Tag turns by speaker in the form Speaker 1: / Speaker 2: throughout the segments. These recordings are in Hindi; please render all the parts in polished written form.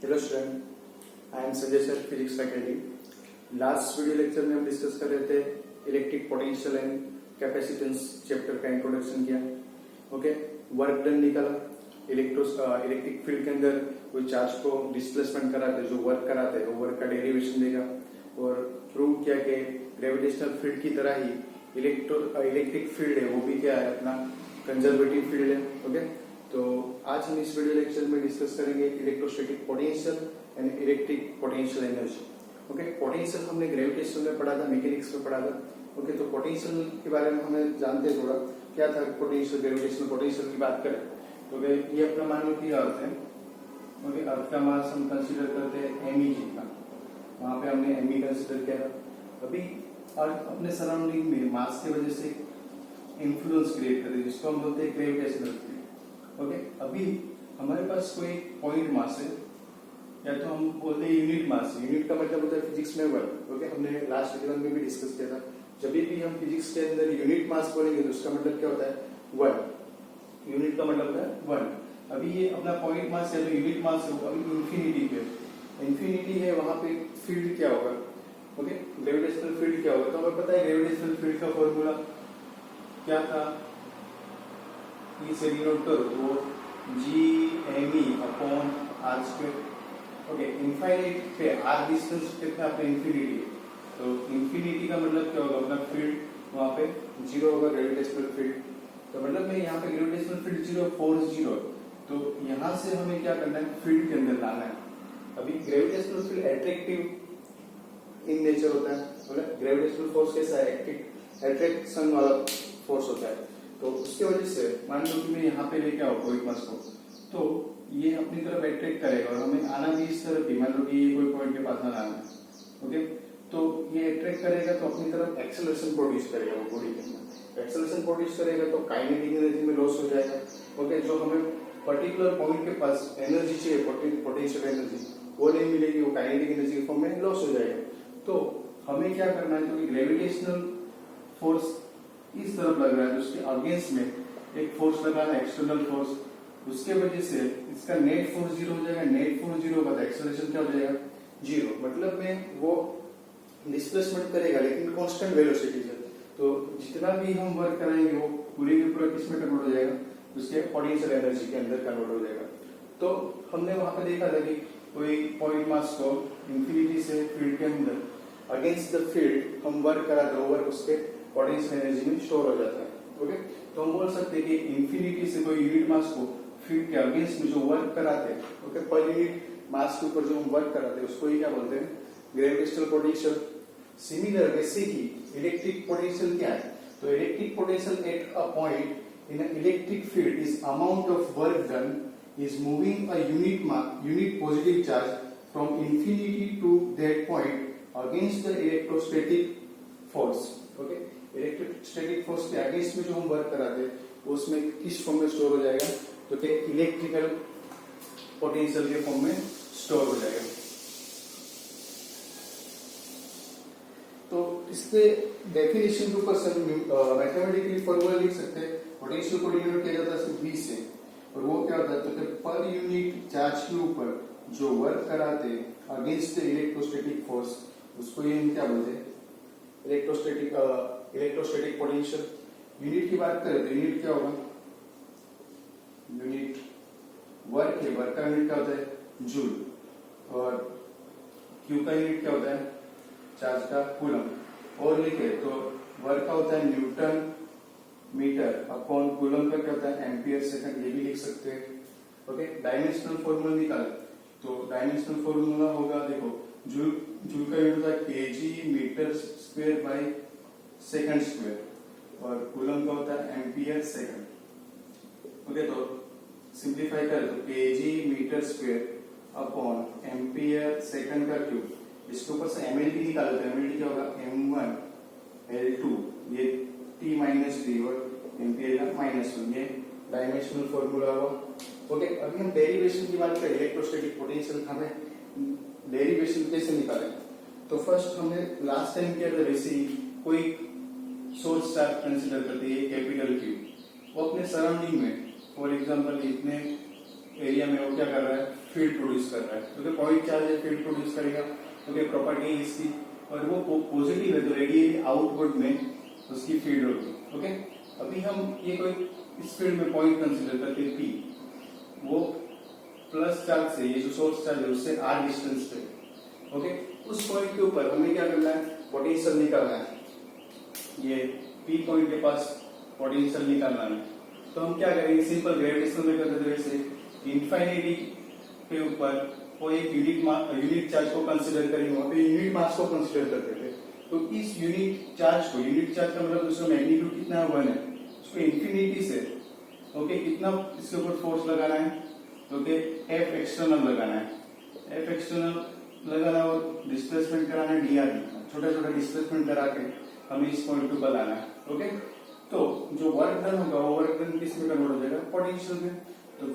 Speaker 1: Hello student, I am Sanjay sir, physics faculty. Last video lecture में हम डिस्कस कर रहे थे electric potential and capacitance chapter का इंट्रोडक्शन किया। ओके, वर्क डन निकाला। इलेक्ट्रिक फील्ड के अंदर कोई चार्ज को डिस्प्लेसमेंट कराते, जो वर्क कराते हैं वो वर्क का डेरिवेशन देगा, और प्रूव किया कि ग्रेविटेशनल फील्ड की तरह ही इलेक्ट्रिक फील्ड है वो भी क्या है, अपना कंजर्वेटिव फील्ड है। ओके, तो आज हम इस वीडियो लेक्चर में डिस्कस करेंगे electrostatic potential and electric potential energy. Okay, potential हमने ग्रेविटेशन में पढ़ा था, मैकेनिक्स में पढ़ा था। ओके, तो पोटेंशियल के बारे में हमें जानते हैं थोड़ा, क्या था पोटेंशियल, ग्रेविटेशनल पोटेंशियल की बात करें तो ये अपना मान लो कि अर्थ है। ओके, अर्थ का मास हम कंसीडर करते हैं एम जितना, वहां पे हमने एम कंसीडर किया था। अभी अर्थ अपने सराउंडिंग में मास की वजह से इन्फ्लुएंस क्रिएट करती है, जिसको हम बोलते हैं ग्रेविटेशनल फील्ड। ओके, अभी हमारे पास कोई पॉइंट मास है, या तो हम बोलते हैं यूनिट मास। यूनिट का मतलब होता है फिजिक्स में वर्क। ओके, हमने लास्ट वीडियो में भी डिस्कस किया था, जब भी हम फिजिक्स के अंदर यूनिट मास बोलेंगे तो उसका मतलब क्या होता है, वन। यूनिट का मतलब होता है वन। अभी ये अपना पॉइंट मास है तो यूनिट मास है, अभी इंफिनिटी पे इंफिनिटी है, वहां पे फील्ड क्या होगा। ओके, ग्रेविटेशनल फील्ड क्या होगा, तो हमें पता है ग्रेविटेशनल फील्ड का फॉर्मूला क्या था, ई से डिनोट करो तो G m upon R square. Okay, infinite पे आर डिस्टेंस कितना है, अपने इंफिनिटी, तो इंफिनिटी का मतलब क्या होगा, अपना फील्ड वहां पे जीरो होगा, ग्रेविटेशनल फील्ड। तो मतलब में यहाँ पे gravitational field zero, force zero, तो यहाँ से हमें क्या करना है, फील्ड के अंदर लाना है। अभी gravitational field attractive in nature होता है, मतलब ग्रेविटेशनल फोर्स कैसा है, एट्रैक्शन वाला फोर्स होता है। तो उसके वजह से मान लो कि मैं यहाँ पे लेके आऊँ पॉइंट मास को, तो ये अपनी तरफ अट्रैक्ट करेगा, और हमें आना भी इस तरफ ही, मान लो कि ये कोई पॉइंट के पास आना है। ओके, तो ये अट्रैक्ट करेगा तो अपनी तरफ एक्सेलरेशन प्रोड्यूस करेगा, वो बॉडी के अंदर एक्सेलरेशन प्रोड्यूस करेगा तो काइनेटिक एनर्जी में लॉस हो जाएगा। ओके, जो हमें पर्टिकुलर पॉइंट के पास एनर्जी चाहिए, पोटेंशियल एनर्जी, वो नहीं मिलेगी, वो काइनेटिक एनर्जी के फॉर्म में लॉस हो जाएगा। तो हमें क्या करना है, क्योंकि ग्रेविटेशनल फोर्स इस तरफ लग रहा है, तो उसके अगेंस्ट में एक फोर्स लगा है, एक्सटर्नल फोर्स, उसके वजह से इसका नेट फोर्स जीरो हो जाएगा। नेट फोर्स जीरो होगा तो एक्सेलरेशन क्या हो जाएगा, जीरो। मतलब में वो डिस्प्लेसमेंट करेगा लेकिन कांस्टेंट वेलोसिटी से, तो जितना भी हम वर्क कराएंगे वो पूरे के पूरा किस में कन्वर्ट हो जाएगा, उसके पोटेंशियल एनर्जी के अंदर कन्वर्ट हो जाएगा। तो हमने वहां पर देखा था कि कोई पॉइंट मास को इंफिनिटी से फील्ड के अंदर अगेंस्ट द फील्ड हम वर्क कराते हैं, वर्क उसके पोटेंशियल एनर्जी में स्टोर हो जाता है। ओके, तो हम बोल सकते हैं कि इंफिनिटी से कोई यूनिट मास को फील्ड के अगेंस्ट में जो वर्क कराते हैं, ओके, पर यूनिट मास के ऊपर जो हम वर्क कराते हैं उसको ही क्या बोलते हैं, ग्रेविटेशनल पोटेंशियल। सिमिलर वैसे ही इलेक्ट्रिक पोटेंशियल क्या है, तो electric potential at a point in electric field is amount of work done is moving a unit positive charge from infinity to that point against the electrostatic force. Okay, electrostatic force के अगेंस्ट में जो हम वर्क कराते हैं उसमें किस फॉर्म में स्टोर हो जाएगा, तो कि इलेक्ट्रिकल पोटेंशियल के फॉर्म में स्टोर हो जाएगा। तो इसके डेफिनेशन के ऊपर मैथमेटिकली फॉर्मूला लिख सकते हैं। पोटेंशियल को डिनोट किया जाता है V से, और वो क्या होता है, तो पर यूनिट चार्ज के ऊपर जो वर्क कराते हैं अगेंस्ट द इलेक्ट्रोस्टैटिक फोर्स, उसको ये हम क्या बोलते हैं, इलेक्ट्रोस्टैटिक पोटेंशियल। यूनिट की बात करें तो यूनिट क्या होगा, यूनिट वर्क है, वर्क का यूनिट क्या होता है, जूल, और क्यू का यूनिट क्या होता है, चार्ज का कूलम, और लिखे तो वर्क का होता है न्यूटन मीटर अपॉन कूलम का क्या होता है, एम्पियर सेकंड, ये भी लिख सकते हैं। ओके, डायमेंशनल फॉर्मूला निकाले तो डायमेंशनल फॉर्मूला होगा, देखो जूल का यूनिट होता है KG metre square by second square, और कूलम का होता है एम्पियर सेकंड। ओके, तो सिंप्लीफाई करें तो KG metre square upon ampere second का क्यूब, इसके ऊपर से एमएलटी निकालो तो एमएलटी क्या होगा, m1 L2, ये t माइनस टी और एम्पियर का -1, ये डायमेंशनल फॉर्मूला हुआ। ओके, अभी हम डेरिवेशन की बात करें, इलेक्ट्रोस्टैटिक पोटेंशियल हमें डेरिवेशन कैसे निकालें, तो फर्स्ट हमने लास्ट टाइम किया था वैसे ही, कोई सोर्स चार्ज कंसीडर करते हैं कैपिटल क्यू, वो अपने सराउंडिंग में, फॉर एग्जांपल इतने एरिया में वो क्या कर रहा है, फील्ड प्रोड्यूस कर रहा है, क्योंकि पॉइंट चार्ज है, फील्ड प्रोड्यूस करेगा। ओके, प्रॉपर्टी है इसकी, और वो पॉजिटिव है तो रेडियली आउटवर्ड में उसकी फील्ड होगी। ओके, अभी हम ये कोई इस फील्ड में पॉइंट कंसिडर करते हैं पी, वो प्लस चार्ज से, ये जो सोर्स चार्ज है उससे आर डिस्टेंस पे। ओके, उस पॉइंट के ऊपर हमें क्या करना है, पोटेंशियल निकालना है। ये पी पॉइंट के पास पोटेंशियल निकालना है, तो हम क्या करेंगे, सिंपल ग्रेविटेशन में करते थे वैसे इंफिनिटी के ऊपर वो एक यूनिट चार्ज को कंसिडर करेंगे, वहां पे यूनिट मास को कंसिडर करते थे। तो इस यूनिट चार्ज को, यूनिट चार्ज का मतलब उसका मैग्नीट्यूड कितना है, 1 है, उसको इंफिनिटी से ओके कितना इसके ऊपर फोर्स लगाना है, ओके एफ एक्सटर्नल लगाना है, एफ एक्सटर्नल लगाना और डिस्प्लेसमेंट कराना है डी आर, छोटा छोटा डिस्प्लेसमेंट करा के हमें इस पॉइंट के ऊपर लाना है। ओके, तो जो वर्क डन होगा वो वर्क डन किस में कन्वर्ट हो जाएगा, पोटेंशियल में। तो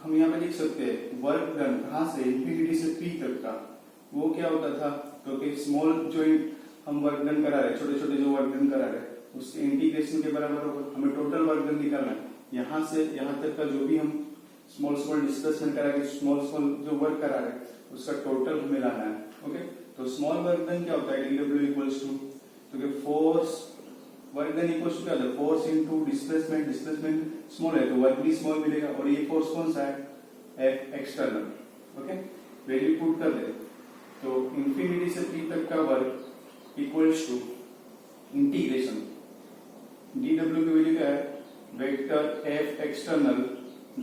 Speaker 1: हम यहाँ पे लिख सकते हैं वर्क डन कहाँ से, इंफिनिटी से पी तक का, वो क्या होता था, तो स्मॉल जो हम वर्क डन करा रहे, छोटे छोटे जो वर्क डन करा रहे उसके इंटीग्रेशन के बराबर होगा। हमें टोटल वर्क डन निकालना है, यहाँ से यहाँ तक का जो भी हम स्मॉल स्मॉल डिस्प्लेसमेंट करा के स्मॉल स्मॉल जो वर्क करा रहे उसका टोटल हमें लाना है। ओके, तो स्मॉल वर्क डन क्या होता है, डब्ल्यू इक्वल्स टू, तो force work done equals to क्या होता है, force into displacement, displacement small है तो वर्क भी स्मॉल मिलेगा, और ये फोर्स कौन सा है, F external. Okay, value put कर दे, तो इंफिनिटी से पी तक का work equals to integration D W की वैल्यू क्या है, vector F external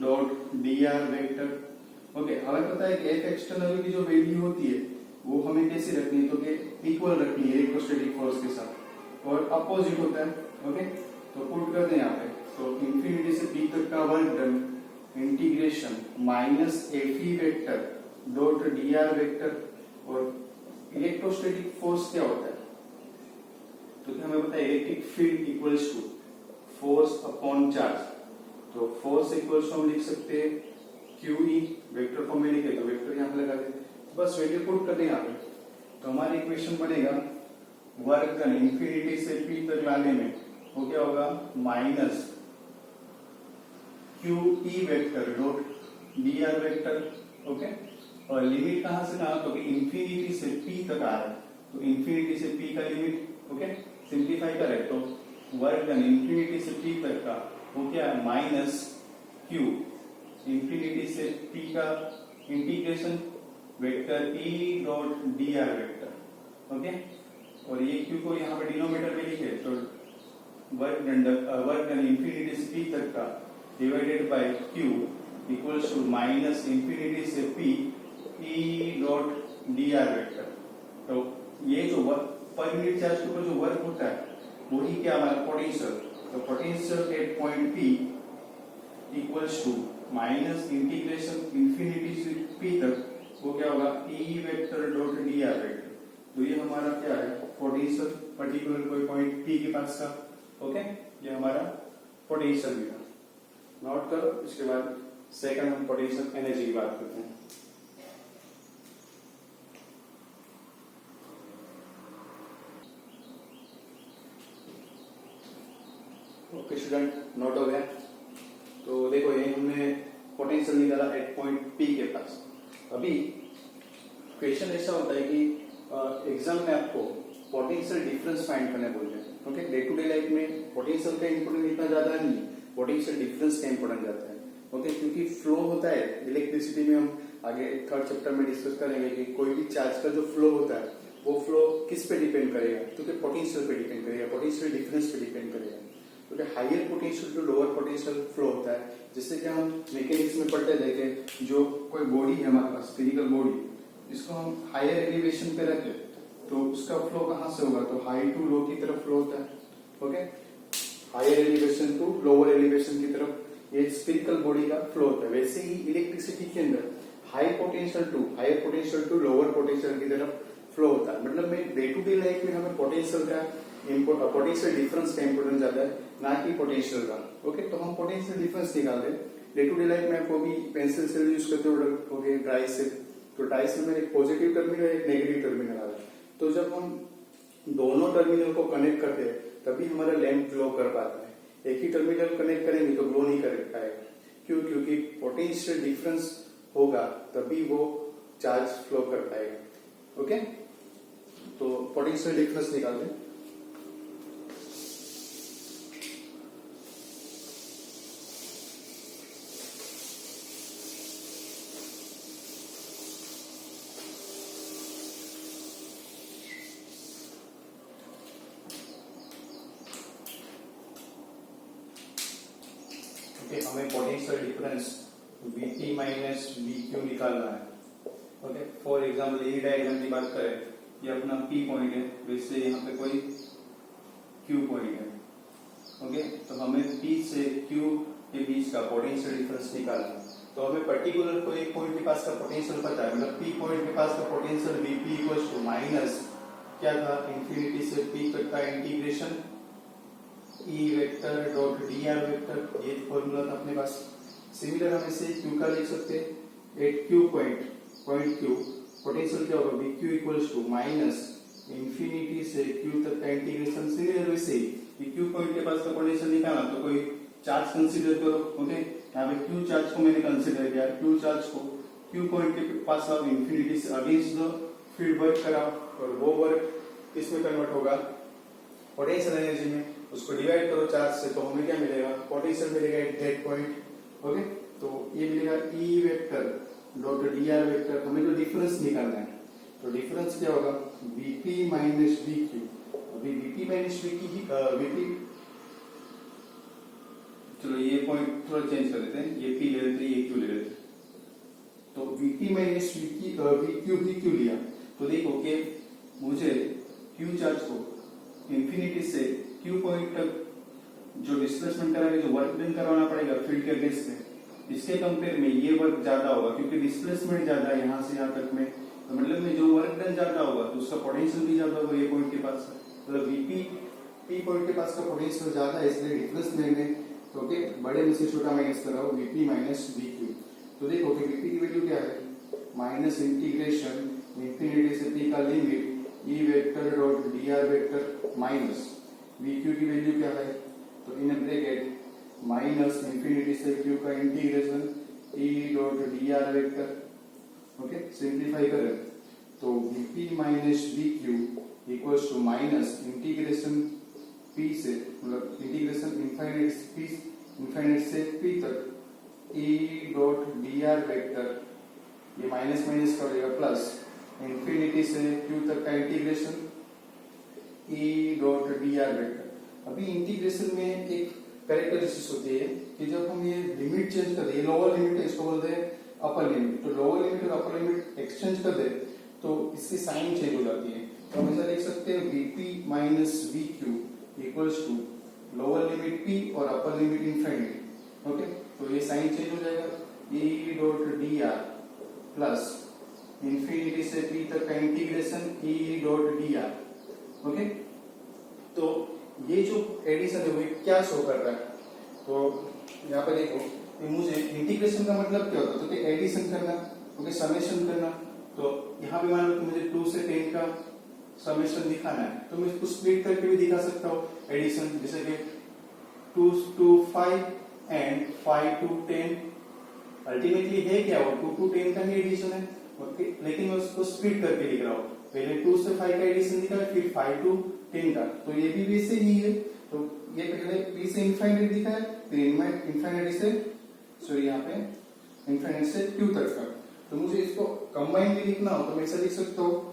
Speaker 1: dot D R vector. Okay, हमें पता है कि एफ एक्सटर्नल की जो वैल्यू होती है वो हमें कैसे रखनी है, तो कि इक्वल रखनी है इलेक्ट्रोस्टैटिक फोर्स के साथ, और अपोजिट होता है। ओके, तो पुट करते हैं यहाँ पे, तो इंफिनिटी से पी तक का work done integration minus F E vector dot D R vector, और इलेक्ट्रोस्टैटिक फोर्स क्या होता है, तो हमें पता है electric field equals to force upon charge, तो फोर्स इक्वल्स टू हम लिख सकते हैं QE, वेक्टर फॉर्म में लिखे तो वेक्टर यहाँ पे लगा दे, बस वैल्यू पुट कर दें यहाँ पे, तो हमारी इक्वेशन बनेगा वर्क डन इंफिनिटी से P तक लाने में वो क्या होगा, minus QE vector dot DR vector. Okay, और लिमिट कहां से कहां, तो इंफिनिटी से P तक आ रहा है, तो इंफिनिटी से P का लिमिट, ओके सिंप्लीफाई करें तो वर्क डन इंफिनिटी से P तक का वो क्या है, माइनस Q इंफिनिटी से P का integration vector E dot DR vector. Okay, और ये Q को यहाँ पे डिनोमिनेटर में लिखे, तो वर्क डन इंफिनिटी से P तक का divided by Q equals to minus infinity से P E dot DR vector. तो ये जो वर्क पर यूनिट चार्ज के ऊपर जो वर्क होता है वही क्या हमारा पोटेंशियल, तो potential at point P equals to minus integration infinity से P तक वो क्या होगा, E vector dot DR vector. तो ये हमारा क्या है, पोटेंशियल पर्टिकुलर कोई पॉइंट P के पास का। ओके, ये हमारा पोटेंशियल भी था, नोट करो। इसके बाद सेकंड हम पोटेंशियल एनर्जी की बात करते हैं। ओके स्टूडेंट, नोट हो गया। तो देखो ये हमने पोटेंशियल निकाला एट पॉइंट P के पास। अभी क्वेश्चन ऐसा होता है कि एग्जाम में आपको पोटेंशियल डिफरेंस फाइंड करने बोलते हैं। Okay, day to day life में पोटेंशियल का इंपोर्टेंस इतना ज्यादा नहीं, पोटेंशियल डिफरेंस का इंपोर्टेंस ज्यादा है। ओके, क्योंकि फ्लो होता है इलेक्ट्रिसिटी में, हम आगे थर्ड चैप्टर में डिस्कस करेंगे कि कोई भी चार्ज का जो फ्लो होता है वो फ्लो किस पे डिपेंड करेगा, क्योंकि पोटेंशियल पे डिपेंड करेगा, पोटेंशियल डिफरेंस पे डिपेंड करेगा। क्योंकि higher potential to lower potential flow होता है, जिससे कि हम मैकेनिक्स में पढ़ते थे, जो कोई बॉडी है हमारे पास, फिजिकल बॉडी, इसको हम हायर एलिवेशन पे रखते तो उसका फ्लो कहां से होगा, तो हाई टू लो की तरफ फ्लो होता है। Okay, higher elevation to lower elevation की तरफ ये स्फेरिकल बॉडी का फ्लो होता है। वैसे ही इलेक्ट्रिसिटी के अंदर higher potential to lower potential की तरफ फ्लो होता है। मतलब में डे टू डे लाइफ में हमें पोटेंशियल का पोटेंशियल डिफरेंस का इंपोर्टेंस ज्यादा है, ना कि पोटेंशियल का। ओके, तो हम पोटेंशियल डिफरेंस निकाल दें। डे टू डे लाइफ में आपको भी पेंसिल से यूज करते हो ड्राई से, तो ड्राई से में एक पॉजिटिव टर्मिनल एक नेगेटिव टर्मिनल आ रहा है। तो जब हम दोनों टर्मिनल को कनेक्ट करते हैं तभी हमारा लैंप ग्लो कर पाता है। एक ही टर्मिनल कनेक्ट करेंगे तो ग्लो नहीं कर पाएगा। क्यों? क्योंकि पोटेंशियल डिफरेंस होगा तभी वो चार्ज फ्लो कर पाएगा। ओके, तो पोटेंशियल डिफरेंस निकालते हैं। हमें potential difference Vp minus Vq निकालना है। ओके, फॉर एग्जाम्पल ये डायग्राम की बात करें, ये अपना P पॉइंट है, वैसे यहाँ पे कोई Q पॉइंट है। ओके, तो हमें P से Q के बीच का पोटेंशियल डिफरेंस निकालना है। तो हमें पर्टिकुलर कोई एक पॉइंट के पास का पोटेंशियल पता है, मतलब P पॉइंट के पास का potential Vp equals to minus क्या था, इंफिनिटी से P तक का integration E vector dot dr vector, ये फॉर्मूला था अपने पास। सिमिलर हम इसे Q का लिख सकते हैं। At Q point Q potential क्या होगा, Vq equals to minus infinity से Q तक का इंटीग्रेशन। सिमिलर वैसे ही Q पॉइंट के पास का पोटेंशियल निकालना, तो कोई चार्ज कंसीडर करो। ओके, यहाँ पे Q चार्ज को मैंने कंसीडर किया, Q चार्ज को Q पॉइंट के पास आप इंफिनिटी से अगेंस्ट द फील्ड वर्क कराओ, और वो वर्क किसमें कन्वर्ट होगा, पोटेंशियल एनर्जी में। उसको डिवाइड करो चार्ज से, तो हमें क्या मिलेगा, पोटेंशियल मिलेगा एट दैट पॉइंट। ओके, तो ये मिलेगा E vector dot dr vector. हमें तो डिफरेंस निकालना है, तो डिफरेंस क्या होगा, Vp माइनस Vq। अभी Vp माइनस Vp, चलो ये पॉइंट थोड़ा चेंज कर देते हैं, ये P ले लेते हैं, ये Q ले लेते हैं। तो Vp माइनस Vq ही क्यों लिया, तो देखो कि मुझे Q चार्ज को इंफिनिटी से Q पॉइंट तक जो डिस्प्लेसमेंट कराएगा, जो वर्क डन करवाना पड़ेगा फील्ड के अगेंस्ट में, इसके कंपेयर में ये वर्क ज्यादा होगा, क्योंकि डिस्प्लेसमेंट ज्यादा है यहाँ से यहाँ तक में। तो मतलब में जो वर्क डन ज्यादा होगा तो उसका पोटेंशियल भी ज्यादा होगा। ये पॉइंट के पास मतलब P पॉइंट के पास का पोटेंशियल ज्यादा है, इसलिए डिफरेंस लेंगे। तो ओके, बड़े में से छोटा माइनस कराओ, Vp माइनस Vq। तो देखो कि Vp की वैल्यू क्या है, माइनस इंटीग्रेशन इंफिनिटी से P का limit E vector dot dr vector minus Vq की वैल्यू क्या है, तो इन ब्रैकेट माइनस इंफिनिटी से Q का integration E dot dr vector. Okay, simplify करें तो Vp minus Vq equals to minus integration P से, मतलब इंटीग्रेशन इनफाइनाइट से P तक E डॉट dr वेक्टर, ये माइनस माइनस करेगा प्लस इंफिनिटी से Q तक का integration E dot dr vector. अभी इंटीग्रेशन में एक कैरेक्टरिस्टिक्स होती है कि जब हम ये लिमिट चेंज कर दे, लोअर लिमिट है, इसको बोलते हैं अपर लिमिट, तो लोअर लिमिट और अपर लिमिट एक्सचेंज कर दे तो इसकी साइन चेंज हो जाती है। तो हम ऐसा लिख सकते हैं Vp minus Vq equals to lower limit P और अपर लिमिट इनफाइनाइट। ओके, तो ये साइन चेंज हो जाएगा, E dot dr plus infinity से P तक का integration E dot dr। Okay, तो ये जो एडिशन है वो क्या शो कर रहा है, तो यहाँ पे देखो कि मुझे इंटीग्रेशन का मतलब क्या होता है, तो कि एडिशन करना, ओके, समेशन करना। तो यहाँ पे मान लो कि मुझे 2 से 10 का समेशन दिखाना है, तो मैं इसको स्प्लिट करके भी दिखा सकता हूँ एडिशन, जैसे कि 2 to 5 एंड 5 to 10। अल्टीमेटली है क्या, वो 2 to 10 का ही एडिशन है। ओके, लेकिन मैं उसको स्प्लिट करके लिख रहा हूँ, पहले 2 से 5 का एडिशन दिखा, फिर 5 to 10 का, तो ये भी वैसे ही है। तो ये पहले P से इनफाइनाइट दिखा है, फिर इनफाइनाइट से, सॉरी यहाँ पे इनफाइनाइट से Q तक का। तो मुझे इसको कंबाइन भी लिखना हो तो मैं ऐसा लिख सकता हूँ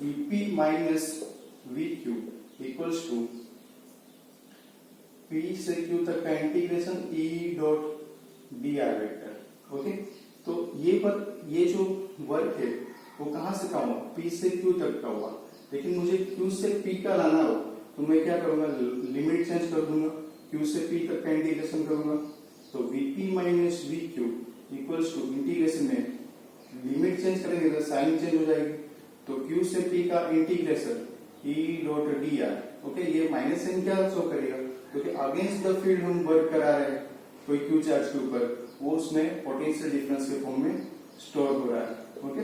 Speaker 1: Vp minus Vq equals to P से Q तक का integration E dot dr vector. Okay, तो ये जो वर्क है वो कहां से का हुआ, P से Q तक का हुआ, लेकिन मुझे Q से P का लाना हो तो मैं क्या करूंगा, लिमिट चेंज कर दूंगा, Q से P तक का इंटीग्रेशन करूंगा। तो Vp minus Vq equals to integration में लिमिट चेंज करेंगे तो साइन चेंज हो जाएगी, तो Q से P का integration E dot dr। Okay, ये माइनस साइन क्या शो करेगा, क्योंकि अगेंस्ट द फील्ड हम वर्क करा रहे हैं कोई Q चार्ज के ऊपर, वो उसमें पोटेंशियल डिफरेंस के फॉर्म में स्टोर हो रहा है। ओके,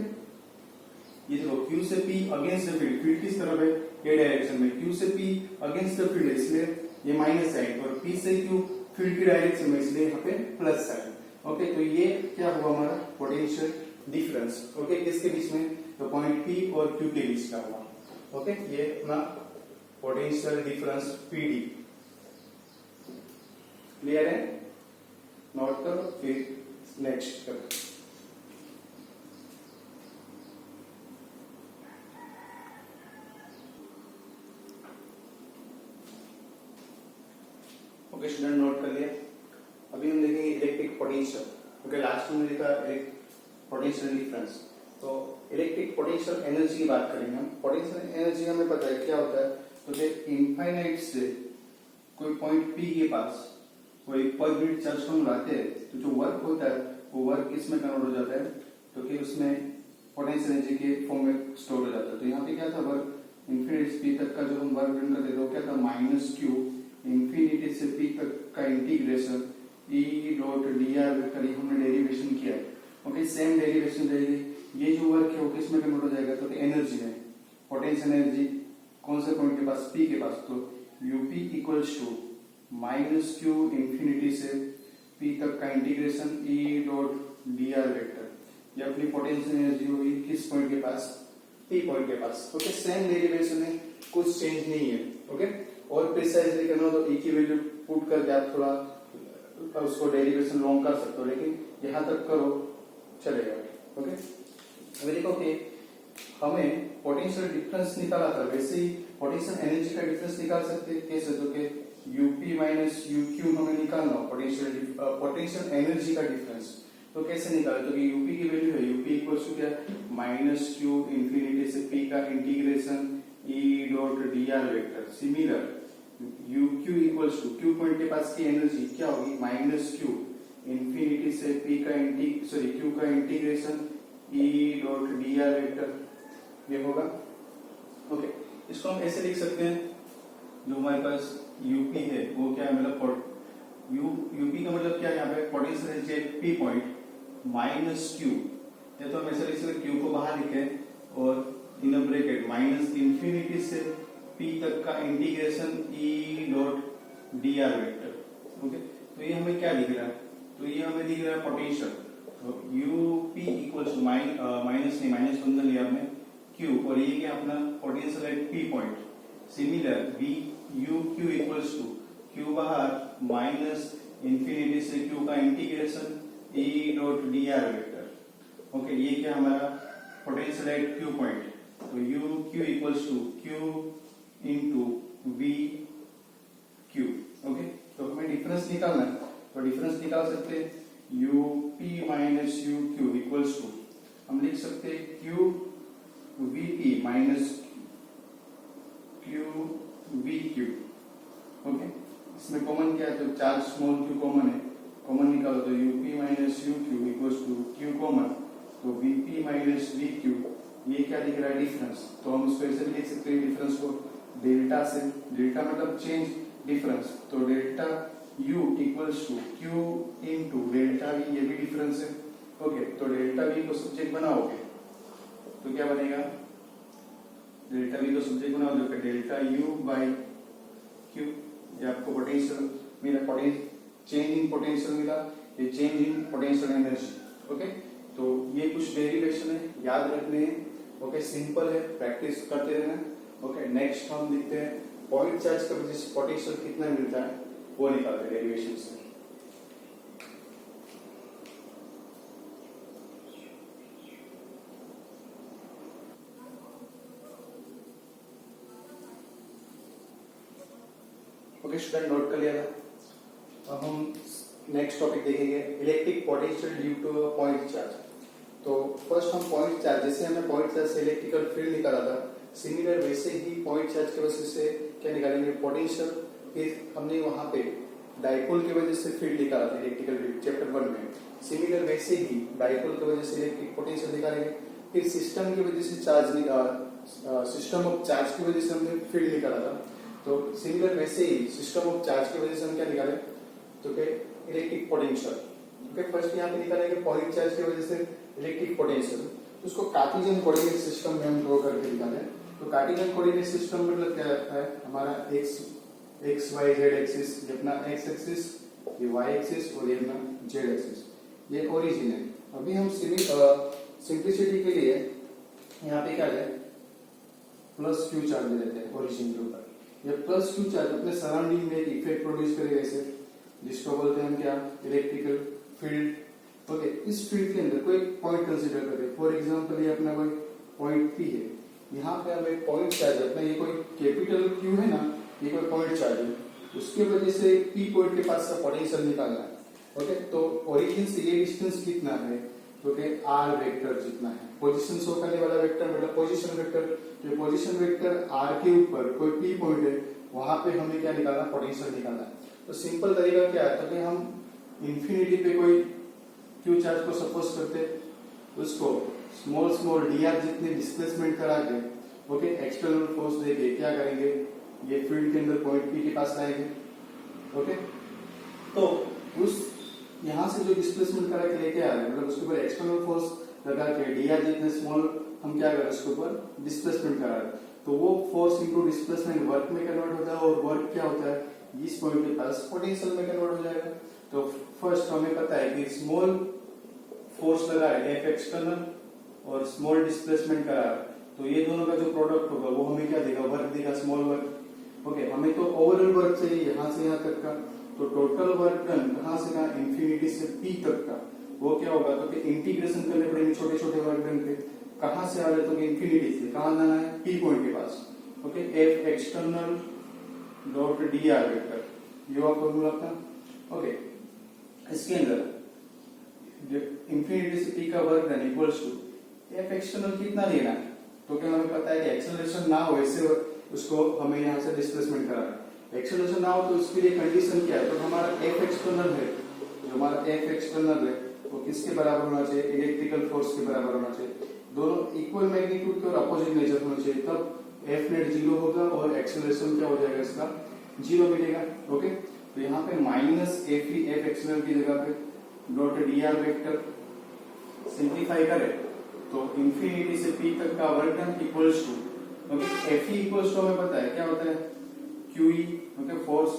Speaker 1: ये देखो Q से P against the field, field किस तरफ है, ये डायरेक्शन में, Q से P अगेंस्ट द फील्ड है इसलिए ये माइनस साइन, और P से Q फील्ड की डायरेक्शन में इसलिए यहाँ पे प्लस साइन। ओके, ओके, तो ये क्या हुआ हमारा पोटेंशियल डिफरेंस। ओके, किसके बीच में, तो पॉइंट पी और क्यू के बीच का हुआ। ओके, ये अपना पोटेंशियल डिफरेंस पीडी। क्लियर है, नोट करो, फिर नेक्स्ट करो। ओके स्टूडेंट, नोट कर लिया। अभी हम देखेंगे इलेक्ट्रिक पोटेंशियल। ओके, लास्ट में देखा एक पोटेंशियल डिफरेंस, तो इलेक्ट्रिक पोटेंशियल एनर्जी की बात करेंगे हम। पोटेंशियल एनर्जी हमें पता है क्या होता है, तो इनफाइनाइट से कोई पॉइंट पी के पास कोई पर यूनिट चार्ज हम लाते हैं, तो जो वर्क होता है वो वर्क किसमें कन्वर्ट हो जाता है, तो कि उसमें पोटेंशियल एनर्जी के फॉर्म में स्टोर हो जाता है। तो यहाँ पे क्या था, वर्क इन्फिनिटी पी तक का जो हम वर्क डन करते थे वो क्या था, माइनस क्यू इन्फिनिटी से पी तक का integration E dot D R vector, हमने डेरिवेशन किया है। ओके, सेम डेरिवेशन रहेगी। ये जो वर्क है वो किसमें कन्वर्ट हो जाएगा, तो एनर्जी में, पोटेंशियल एनर्जी कौन से पॉइंट के पास, पी के पास, तो UP equals to minus Q infinity से पी तक का integration E dot D R vector. ये अपनी पोटेंशियल एनर्जी होगी किस पॉइंट के पास, पी पॉइंट के पास। ओके, सेम डेरिवेशन है, कुछ चेंज नहीं है। ओके, और प्रिसाइजली करना हो तो ई की वैल्यू पुट करके आप थोड़ा उसको डेरिवेशन लॉन्ग कर सकते हो, लेकिन यहां तक करो चलेगा। ओके, अभी देखो कि हमें पोटेंशियल डिफरेंस निकाला था, वैसे ही पोटेंशियल एनर्जी का डिफरेंस निकाल सकते हैं। कैसे, तो कि यूपी माइनस यूक्यू हमें निकालना हो पोटेंशियल एनर्जी का डिफरेंस। तो कैसे निकाले, तो कि यूपी की वैल्यू है, यूपी इक्वल्स टू क्या, माइनस क्यू इंफिनिटी से पी का integration E dot D R vector. Similar U Q equals to Q point के पास की एनर्जी क्या होगी, माइनस क्यू इंफिनिटी से पी का क्यू का integration E dot D R vector, ये होगा। ओके, इसको हम ऐसे लिख सकते हैं, जो हमारे पास यूपी है वो क्या है, मतलब यूपी का मतलब क्या है, यहाँ पे potential energy P point minus Q, या तो हम ऐसे लिख सकते क्यू को बाहर लिखे और इन ब्रैकेट माइनस इंफिनिटी से पी तक का integration E dot D R vector. Okay, तो ये हमें क्या दिख रहा है, तो ये हमें दिख रहा है पोटेंशियल। तो यूपी इक्वल्स टू माइनस नहीं, माइनस बंद लिया हमने क्यू, और ये क्या अपना potential at P point. Similar B U Q equals to Q बाहर माइनस इंफिनिटी से क्यू का integration E dot D R vector. Okay, ये क्या हमारा पोटेंशियल एट क्यू पॉइंट, तो U Q equals to Q into V Q. Okay, तो हमें डिफरेंस निकालना है, तो डिफरेंस निकाल सकते हैं U P minus U Q equals to, हम लिख सकते हैं Q V P minus Q V Q. Okay, इसमें कॉमन क्या है, तो चार्ज स्मॉल क्यू कॉमन है, कॉमन निकालो तो U P minus U Q equals to Q common, तो V P minus V Q, ये क्या दिख रहा है, डिफरेंस। तो हम उसको ऐसे भी लिख सकते हैं डिफरेंस को डेल्टा से, डेल्टा मतलब चेंज डिफरेंस, तो delta u equals to Q into delta V, ये भी डिफरेंस है। ओके, तो डेल्टा वी को सब्जेक्ट बनाओगे तो क्या बनेगा, डेल्टा वी को सब्जेक्ट बनाओगे तो डेल्टा u बाई क्यू, ये आपको पोटेंशियल मिला, चेंज इन पोटेंशियल मिला, ये change in potential energy. Okay, तो ये कुछ डेरिवेशन है, याद रखने हैं। ओके, सिंपल है, प्रैक्टिस करते रहना। ओके, नेक्स्ट हम देखते हैं पॉइंट चार्ज का वजह से पोटेंशियल कितना मिलता है, वो निकालते हैं डेरिवेशन से। ओके स्टूडेंट, नोट कर लिया था। अब हम नेक्स्ट टॉपिक देखेंगे electric potential due two point charge. तो फर्स्ट हम पॉइंट चार्ज, जैसे हमने पॉइंट चार्ज से इलेक्ट्रिकल फील्ड निकाला था, सिमिलर वैसे ही पॉइंट चार्ज की वजह से क्या निकालेंगे, पोटेंशियल। फिर हमने वहां पे डाइपोल की वजह से फील्ड निकाला था इलेक्ट्रिकल फील्ड चैप्टर 1 में, सिमिलर वैसे ही डाइपोल की वजह से इलेक्ट्रिक पोटेंशियल निकालेंगे। फिर सिस्टम की वजह से चार्ज निकाला, सिस्टम ऑफ चार्ज की वजह से हमने फील्ड निकाला था, तो सिमिलर वैसे ही सिस्टम ऑफ चार्ज की वजह से हम क्या निकाले, तो इलेक्ट्रिक पोटेंशियल। ओके, फर्स्ट यहाँ पे निकालेंगे पॉइंट चार्ज की वजह से इलेक्ट्रिक पोटेंशियल, तो उसको कार्टेशियन कोऑर्डिनेट सिस्टम में हम ड्रॉ करके निकाले। तो कार्टेशियन कोऑर्डिनेट सिस्टम मतलब क्या है, हमारा एक्स वाई जेड एक्सिस, ये अपना एक्स एक्सिस, ये वाई एक्सिस और ये अपना जेड एक्सिस, ये ओरिजिन है। अभी हम सिंप्लिसिटी के लिए यहाँ पे क्या है, प्लस क्यू चार्ज लेते हैं ओरिजिन के ऊपर। ये प्लस क्यू चार्ज अपने सराउंडिंग में एक इफेक्ट प्रोड्यूस करेगा ऐसे, जिसको बोलते हैं हम क्या, इलेक्ट्रिकल फील्ड। ओके, इस फील्ड के अंदर कोई पॉइंट कंसीडर करें, फॉर एग्जांपल ये अपना कोई पॉइंट पी है, यहाँ पे हम एक पॉइंट चार्ज अपना, ये कोई कैपिटल क्यू है ना, ये कोई पॉइंट चार्ज है, उसके वजह से पी पॉइंट के पास का पोटेंशियल निकालना है। ओके, तो ओरिजिन से ये डिस्टेंस कितना है, तो कि आर वेक्टर जितना है। पोजीशन शो करने वाला वेक्टर मतलब पोजीशन वेक्टर, जो पोजीशन वेक्टर आर के ऊपर कोई पी पॉइंट है, वहां पे हमें क्या निकालना, पोटेंशियल निकालना है। तो सिंपल तरीका क्या है, तो कि हम इंफिनिटी पे कोई क्यू चार्ज को सपोज करते, उसको स्मॉल स्मॉल डी आर जितने डिस्प्लेसमेंट करा के, ओके, एक्सटर्नल फोर्स देके क्या करेंगे, ये फील्ड के अंदर पॉइंट पी के पास लाएंगे। ओके, तो उस यहां से जो डिस्प्लेसमेंट करा के लेके आ रहे हैं, मतलब उसके ऊपर एक्सटर्नल फोर्स लगा के डी आर जितने स्मॉल हम क्या कर रहे हैं, उसके ऊपर डिस्प्लेसमेंट करा रहे हैं, तो वो फोर्स इंटू डिस्प्लेसमेंट वर्क में कन्वर्ट होता है, और वर्क क्या होता है, इस पॉइंट के पास पोटेंशियल में कन्वर्ट हो जाएगा। तो फर्स्ट हमें पता है कि स्मॉल फोर्स लगा है एफ एक्सटर्नल और स्मॉल डिस्प्लेसमेंट करा है, तो ये दोनों का जो प्रोडक्ट होगा वो हमें क्या देगा, वर्क देगा, स्मॉल वर्क। ओके, हमें तो ओवरऑल वर्क चाहिए यहाँ से यहाँ तक का, तो टोटल वर्क डन कहाँ से कहाँ, इंफिनिटी से पी तक का, वो क्या होगा, तो इंटीग्रेशन करने पड़ेंगे छोटे छोटे वर्क डन पे। कहाँ से आ रहे, तो इंफिनिटी से कहाँ जाना है, पी पॉइंट के पास। Okay, F external dot D R vector, ये हुआ फॉर्मूला अपना। ओके, इसके अंदर इंफिनिटी से पी का work done equals to F external कितना लेना है, तो क्या हमें पता है कि एक्सेलरेशन ना हो, इससे उसको हमें यहाँ से डिस्प्लेसमेंट करा है। एक्सेलरेशन ना हो तो उसके लिए कंडीशन क्या है, तो हमारा एफ एक्सटर्नल है, जो हमारा एफ एक्सटर्नल है वो किसके बराबर होना चाहिए, इलेक्ट्रिकल फोर्स के बराबर होना चाहिए। दोनों इक्वल मैग्नीट्यूड के और अपोजिट नेचर होना चाहिए, तब एफ नेट जीरो होगा और एक्सेलरेशन क्या हो जाएगा, इसका जीरो मिलेगा। ओके, तो यहाँ पे minus F E F external की जगह पे dot D R vector, simplify करें तो इंफिनिटी से पी तक का work done equals to, okay, F E equals to हमें पता है क्या होता है, Q E, okay, force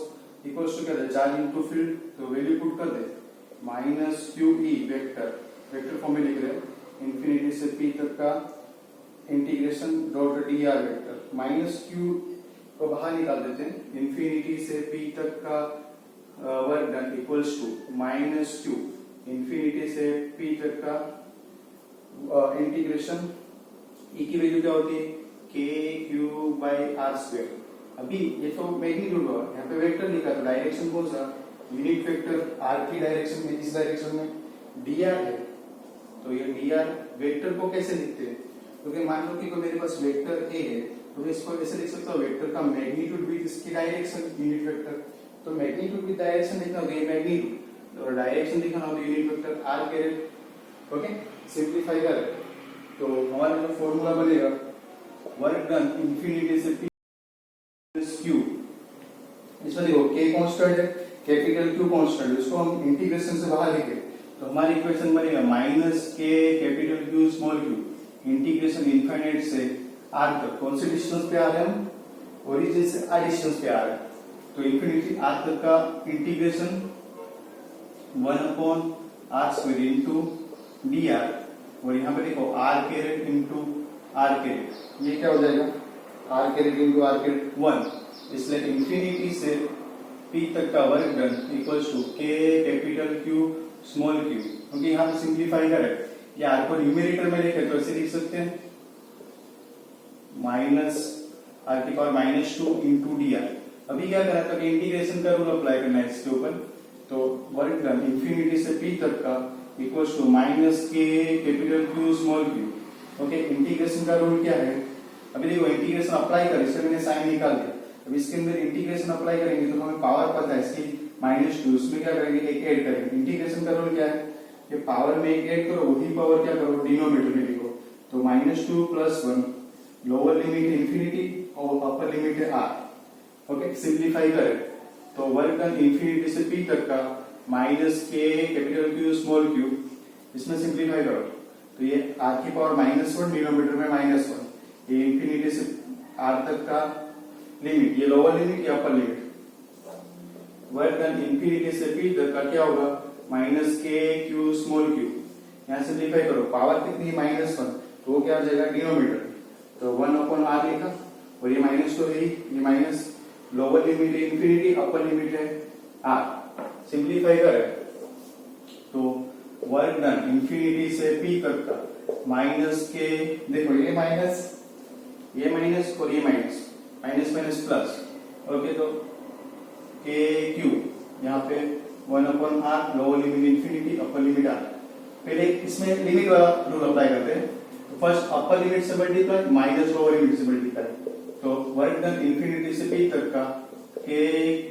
Speaker 1: equals to क्या है, चार्ज इनटू फील्ड, तो वैल्यू पुट कर दे, minus Q E vector, vector form में लिख रहे हैं, इंफिनिटी से पी तक का integration dot D R vector, minus Q को बाहर निकाल देते हैं, इंफिनिटी से पी तक का work done equals to minus Q infinity से पी तक का इंटीग्रेशन, ई की वैल्यू क्या होती है, के क्यू बाई आर स्क्वायर। अभी ये तो मैग्नीट्यूड हुआ, यहाँ पे वेक्टर लिखा, तो डायरेक्शन कौन सा, यूनिट वेक्टर आर की डायरेक्शन में, इस डायरेक्शन में डी आर है, तो ये डी आर वेक्टर को कैसे लिखते हैं, क्योंकि मान लो कि कोई मेरे पास वेक्टर ए है, तो मैं इसको ऐसे लिख सकता हूँ, वेक्टर का मैग्नीट्यूड विद इसकी डायरेक्शन, यूनिट वेक्टर, तो मैग्नीट्यूड विद डायरेक्शन लिखना होगा, ये मैग्नीट्यूड और डायरेक्शन लिखना होगा unit vector R caret. Okay, simplify करें तो हमारा जो फॉर्मूला बनेगा, वर्क डन इंफिनिटी से पी क्यू, इसमें देखो के कांस्टेंट है, कैपिटल क्यू कांस्टेंट, इसको हम इंटीग्रेशन से बाहर लिखे तो हमारी इक्वेशन बनेगा माइनस के capital Q small Q integration infinite से आर तक। कौन से डिस्टेंस पे आ रहे हैं हम, ओरिजिन से आर डिस्टेंस पे आ रहे हैं, तो इंफिनिटी आर तक का integration 1/r² into D R, और यहाँ पे देखो R caret into R caret, ये क्या हो जाएगा, R caret into R caret 1, इसलिए इंफिनिटी से पी तक का work done equals to K capital Q small Q, क्योंकि यहाँ पे सिंप्लीफाई करें, ये आर को न्यूमेरेटर में लिखे तो ऐसे लिख सकते हैं, माइनस आर की पावर -2 इंटू डी आर। अभी क्या करा था कि इंटीग्रेशन का रूल अप्लाई करना है इसके ऊपर, तो वर्क डन इंफिनिटी से पी तक का इक्वल्स टू माइनस के capital Q small Q. Okay, integration का रूल क्या है, अभी देखो इंटीग्रेशन अप्लाई करें, इससे मैंने साइन निकाल दिया, अब इसके अंदर इंटीग्रेशन अप्लाई करेंगे तो हमें पावर पता है इसकी -2, उसमें क्या करेंगे, एक ऐड करेंगे। इंटीग्रेशन का रूल क्या है, कि पावर में एक ऐड करो, वही पावर क्या करो, डिनोमिनेटर में लिखो, तो -2 + 1, लोअर लिमिट इंफिनिटी और अपर लिमिट है आर। ओके, सिंप्लीफाई करें तो वर्क डन इंफिनिटी से पी तक का माइनस के कैपिटल क्यू स्मॉल क्यू, इसमें सिंप्लीफाई करो तो ये आर की पावर -1 डिनोमिनेटर में -1, ये इंफिनिटी से आर तक का लिमिट, ये लोअर लिमिट या upper limit, work done infinity से पी तक का क्या होगा, माइनस के क्यू स्मॉल यहाँ सिंप्लीफाई करो, पावर कितनी है -1, तो वो क्या हो जाएगा डिनोमिनेटर, तो 1/r लिखा, और ये माइनस तो है, ये माइनस लोअर लिमिट है इंफिनिटी, अपर लिमिट है r, सिंप्लीफाई करें तो वर्क डन इंफिनिटी से p तक का माइनस के, देखो ये माइनस और ये minus, minus minus plus, okay, तो के क्यू यहाँ पे 1/r, lower limit infinity, upper limit r। पहले इसमें लिमिट वाला रूल अप्लाई करते हैं, तो फर्स्ट अपर लिमिट से मल्टीप्लाई माइनस लोअर लिमिट से मल्टीप्लाई, तो वर्क डन इंफिनिटी से p तक का के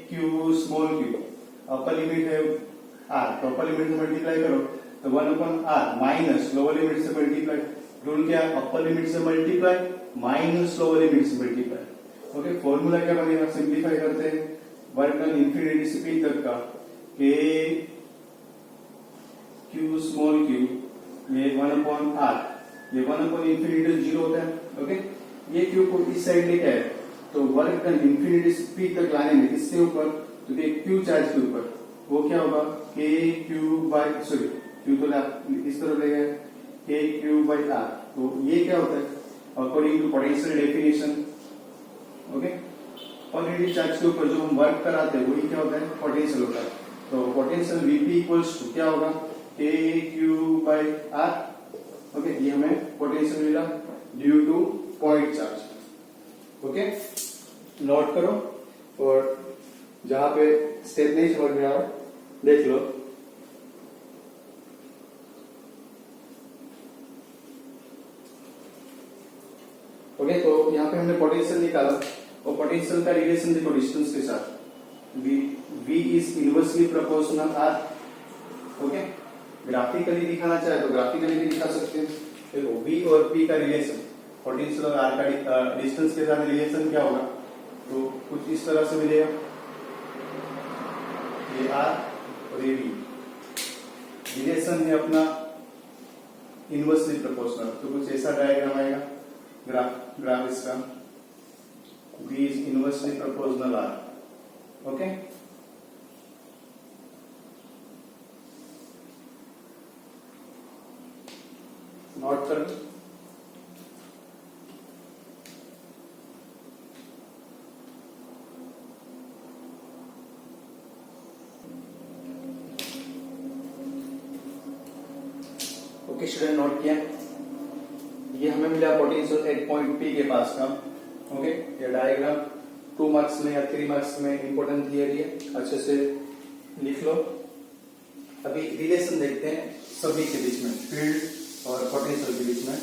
Speaker 1: Q small Q, upper limit है r, तो अपर लिमिट से मल्टीप्लाई करो तो 1/r माइनस लोअर लिमिट से मल्टीप्लाई, रूल क्या, अपर लिमिट से मल्टीप्लाई माइनस लोअर लिमिट से मल्टीप्लाई, ओके। फॉर्मूला क्या बनेगा, सिंप्लीफाई करते हैं, वर्क डन इंफिनिटी से p तक का के क्यू स्मॉल क्यू, ये 1/r, ये 1/इंफिनिटी 0 होता है, ओके। ये क्यू को इस साइड लेके आए तो वर्क डन इंफिनिटी से p तक लाने में किससे ऊपर, तो ये क्यू चार्ज के ऊपर, वो क्या होगा के क्यू बाई, सॉरी क्यू तो इस तरफ ले गए, के क्यू बाई आर, तो ये क्या होता है according to potential definition, okay. Positive charge के ऊपर जो हम वर्क कराते हैं वही क्या होता है पोटेंशियल होता है, तो पोटेंशियल वीपी इक्वल्स टू क्या होगा के क्यू बाई आर, ओके। ये हमें पोटेंशियल मिला due two point charge, okay. Note करो, और जहां पे स्टेप नहीं समझ में आ रहा देख लो, ओके। तो यहाँ पे हमने पोटेंशियल निकाला, और पोटेंशियल का रिलेशन देखो डिस्टेंस के साथ, V is inversely proportional R, okay. Graphically दिखाना चाहे तो ग्राफिकली भी दिखा सकते हैं, देखो V और P का रिलेशन, पोटेंशियल और R का डिस्टेंस के साथ रिलेशन क्या होगा, तो कुछ इस तरह से मिलेगा, ये R और ये V, रिलेशन है अपना इनवर्सली प्रोपोर्शनल, तो कुछ ऐसा डायग्राम आएगा, ग्राफ इसका V is inversely proportional R, okay. Note कर, ओके स्टूडेंट, नोट किया, ये हमें मिला पोटेंशियल एट पॉइंट P के पास का, ओके। ये डायग्राम 2 मार्क्स में या 3 मार्क्स में इंपॉर्टेंट थियरी है, अच्छे से लिख लो। अभी रिलेशन देखते हैं सभी के बीच में, फील्ड और पोटेंशियल के बीच में।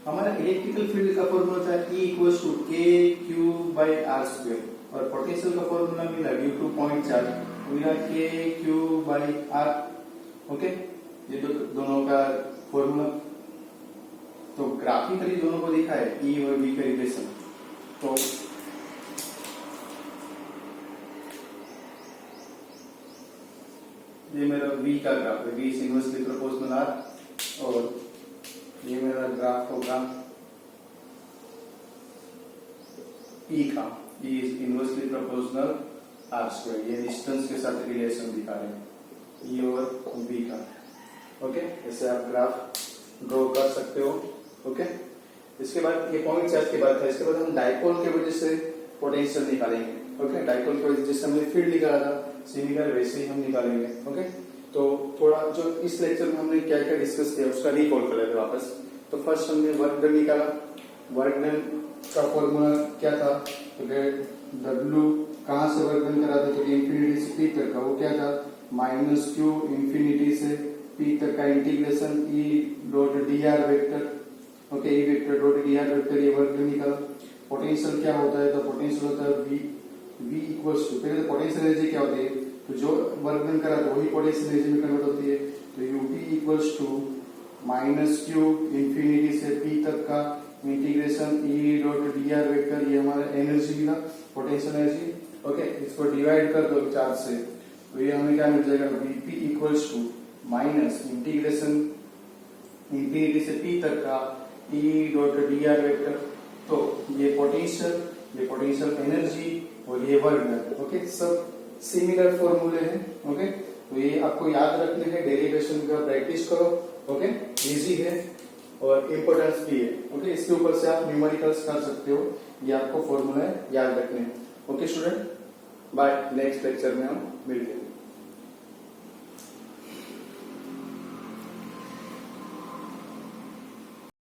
Speaker 1: हमारा इलेक्ट्रिकल फील्ड का फॉर्मूला होता है E इक्वल्स टू के क्यू बाई आर स्क्वायर, और पोटेंशियल का फॉर्मूला मिला ड्यू टू पॉइंट चार्ज, मिला के क्यू बाई आर, ओके। ये दोनों का फॉर्मूला, तो ग्राफिकली दोनों को दिखा है E और V का रिलेशन, तो ये मेरा V का ग्राफ है, V is inversely proportional R, और ये मेरा ग्राफ होगा E का, E is inversely proportional R square, ये डिस्टेंस के साथ रिलेशन दिखा रहे हैं E और V का, ओके। ऐसे आप ग्राफ ड्रॉ कर सकते हो, ओके। इसके बाद ये पॉइंट चार्ज की बात है, इसके बाद हम डाइपोल के वजह से पोटेंशियल निकालेंगे, ओके। डाइपोल की वजह से हमने फील्ड निकाला था, सिमिलर वैसे ही हम निकालेंगे, ओके। तो थोड़ा जो इस लेक्चर में हमने क्या क्या डिस्कस किया उसका रिकॉल कर लेते वापस। तो फर्स्ट हमने वर्क डन निकाला, वर्क डन का फॉर्मूला क्या था, तो W कहां से वर्क डन करा था, तो इंफिनिटी से P तक का, वो क्या था माइनस क्यू इंफिनिटी से P तक का integration E dot dr vector, okay. E vector dot dr vector, ये वर्क डन निकाला। पोटेंशियल क्या होता है, तो पोटेंशियल होता है V इक्वल्स टू, पहले तो पोटेंशियल एनर्जी क्या होती है, तो जो वर्क डन करा तो वही पोटेंशियल एनर्जी में कन्वर्ट होती है, तो UP equals to minus Q infinity से P तक का integration E dot dr vector, ये हमारा एनर्जी मिला, पोटेंशियल एनर्जी, ओके। इसको डिवाइड कर दो चार्ज से, तो ये हमें क्या मिल जाएगा, Vp equals to minus integration infinity से P तक का E डॉट dr वेक्टर, तो ये पोटेंशियल एनर्जी और ये वर्ग है। ओके, सब सिमिलर फॉर्मूले हैं। ओके, तो ये आपको याद रखने हैं, डेरिवेशन का प्रैक्टिस करो। ओके, इजी है और इम्पोर्टेंस भी है। ओके, इसके ऊपर से आप न्यूमेरिकल्स कर सकते हो, ये आपको फॉर्मूला याद रखने हैं। Okay student, bye, next lecture में हम मिलते हैं।